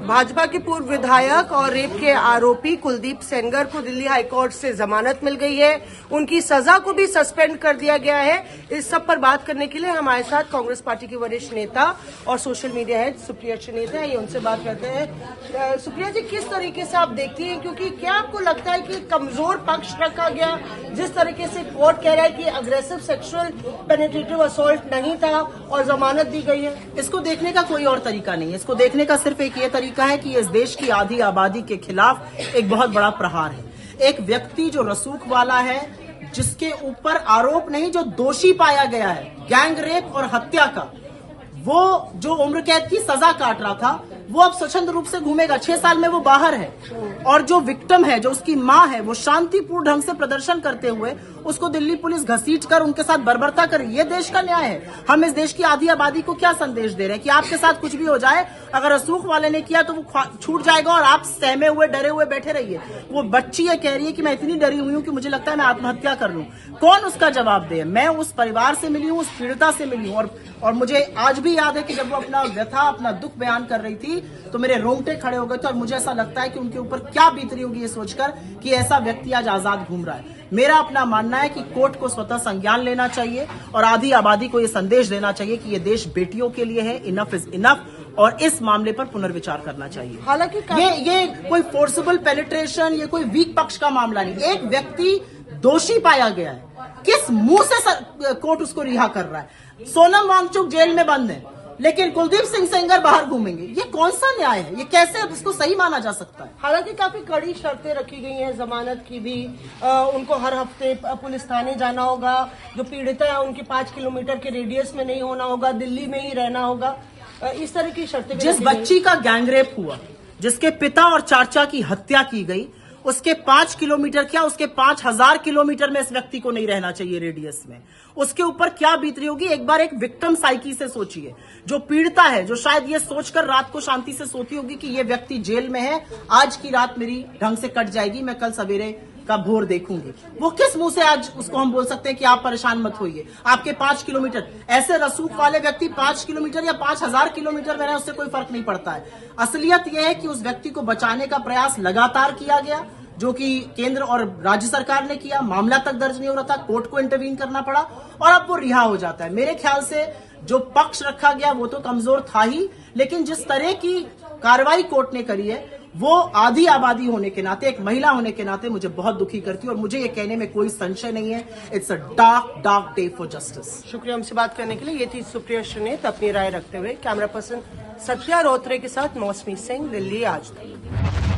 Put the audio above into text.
भाजपा के पूर्व विधायक और रेप के आरोपी कुलदीप सेंगर को दिल्ली हाईकोर्ट से जमानत मिल गई है। उनकी सजा को भी सस्पेंड कर दिया गया है। इस सब पर बात करने के लिए हमारे साथ कांग्रेस पार्टी की वरिष्ठ नेता और सोशल मीडिया हेड सुप्रिया चनेता है। उनसे बात करते हैं। सुप्रिया जी, किस तरीके से आप देखती हैं, क्योंकि क्या आपको लगता है कि कमजोर पक्ष रखा गया? जिस तरीके से कोर्ट कह रहा है कि अग्रेसिव सेक्सुअल पेनिट्रेटिव असॉल्ट नहीं था और जमानत दी गई है, इसको देखने का कोई और तरीका नहीं है। इसको देखने का सिर्फ एक ये तरीका है कि इस देश की आधी आबादी के खिलाफ एक बहुत बड़ा प्रहार है। एक व्यक्ति जो रसूख वाला है, जिसके ऊपर आरोप नहीं, जो दोषी पाया गया है गैंग रेप और हत्या का, वो जो उम्र कैद की सजा काट रहा था, वो अब स्वच्छंद रूप से घूमेगा। 6 साल में वो बाहर है। और जो विक्टिम है, जो उसकी मां है, वो शांतिपूर्ण ढंग से प्रदर्शन करते हुए उसको दिल्ली पुलिस घसीट कर उनके साथ बर्बरता कर, ये देश का न्याय है। हम इस देश की आधी आबादी को क्या संदेश दे रहे हैं कि आपके साथ कुछ भी हो जाए, अगर रसूख वाले ने किया तो वो छूट जाएगा और आप सहमे हुए डरे हुए बैठे रहिए। वो बच्ची ये कह रही है कि मैं इतनी डरी हुई हूं कि मुझे लगता है मैं आत्महत्या कर लूं। कौन उसका जवाब दे? मैं उस परिवार से मिली हूं, उस पीड़िता से मिली हूं, और मुझे आज भी याद है कि जब वो अपना व्यथा, अपना दुख बयान कर रही थी तो मेरे रोंगटे खड़े हो गए थे। और मुझे ऐसा लगता है कि उनके ऊपर क्या बीत रही होगी ये सोचकर कि ऐसा व्यक्ति आज आजाद घूम रहा है। मेरा अपना मानना है कि कोर्ट को स्वतः संज्ञान लेना चाहिए और आधी आबादी को ये संदेश देना चाहिए कि ये देश बेटियों के लिए है। Enough is enough. और इस मामले पर पुनर्विचार करना चाहिए। हालांकि ये कोई फोर्सिबल पेनिट्रेशन, ये कोई वीक पक्ष का मामला नहीं। एक व्यक्ति दोषी पाया गया है, किस मुंह से कोर्ट उसको रिहा कर रहा है? सोनम वांगचुक जेल में बंद है, लेकिन कुलदीप सिंह सेंगर बाहर घूमेंगे। ये कौन सा न्याय है? ये कैसे अब इसको सही माना जा सकता है? हालांकि काफी कड़ी शर्तें रखी गई हैं जमानत की भी। उनको हर हफ्ते पुलिस थाने जाना होगा, जो पीड़िता है उनके 5 किलोमीटर के रेडियस में नहीं होना होगा, दिल्ली में ही रहना होगा। इस तरह की शर्तें। जिस बच्ची का गैंगरेप हुआ, जिसके पिता और चाचा की हत्या की गई, उसके 5 किलोमीटर क्या, उसके 5000 किलोमीटर में इस व्यक्ति को नहीं रहना चाहिए रेडियस में। उसके ऊपर क्या बीत रही होगी? एक बार एक विक्टिम साइकी से सोचिए। जो पीड़िता है, जो शायद ये सोचकर रात को शांति से सोती होगी कि ये व्यक्ति जेल में है, आज की रात मेरी ढंग से कट जाएगी, मैं कल सवेरे का भोर देखूंगी। वो किस मुंह से आज उसको हम बोल सकते हैं कि आप परेशान मत होइए? आपके 5 किलोमीटर, ऐसे रसूख वाले व्यक्ति 5 किलोमीटर या 5000 किलोमीटर में रहे, उससे कोई फर्क नहीं पड़ता है। असलियत यह है कि उस व्यक्ति को बचाने का प्रयास लगातार किया गया, जो कि केंद्र और राज्य सरकार ने किया। मामला तक दर्ज नहीं हो रहा था, कोर्ट को इंटरवीन करना पड़ा और अब वो रिहा हो जाता है। मेरे ख्याल से जो पक्ष रखा गया वो तो कमजोर था ही, लेकिन जिस तरह की कार्रवाई कोर्ट ने करी है वो आधी आबादी होने के नाते, एक महिला होने के नाते मुझे बहुत दुखी करती है। और मुझे ये कहने में कोई संशय नहीं है, it's a dark dark day for justice. शुक्रिया हमसे बात करने के लिए। ये थी सुप्रिया चनेता अपनी राय रखते हुए। कैमरा पर्सन सत्या रोत्रे के साथ मौसमी सिंह, दिल्ली आज तक।